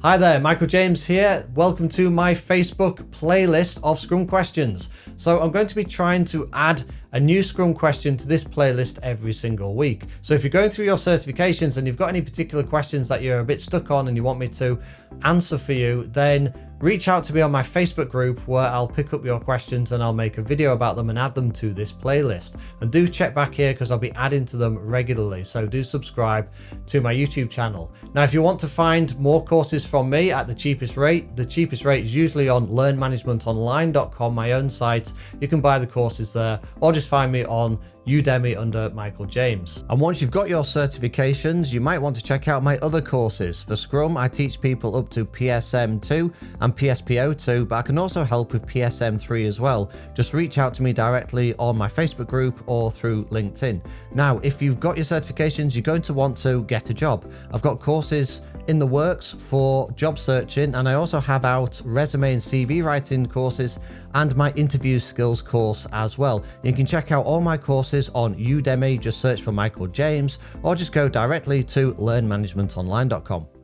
Hi there, Michael James here. Welcome to my Facebook playlist of Scrum questions. So I'm going to be trying to add a new Scrum question to this playlist every single week. So if you're going through your certifications and you've got any particular questions that you're a bit stuck on and you want me to answer for you, then reach out to me on my Facebook group where I'll pick up your questions and I'll make a video about them and add them to this playlist. And do check back here because I'll be adding to them regularly. So do subscribe to my YouTube channel. Now, if you want to find more courses from me at the cheapest rate is usually on learnmanagementonline.com, my own site. You can buy the courses there or just find me on Udemy under Michael James. And once you've got your certifications, you might want to check out my other courses. For Scrum, I teach people up to PSM II and PSPO2, but I can also help with PSM III as well. Just reach out to me directly on my Facebook group or through LinkedIn. Now, if you've got your certifications, you're going to want to get a job. I've got courses in the works for job searching, and I also have out resume and CV writing courses and my interview skills course as well. You can check out all my courses on Udemy, just search for Michael James, or just go directly to learnmanagementonline.com.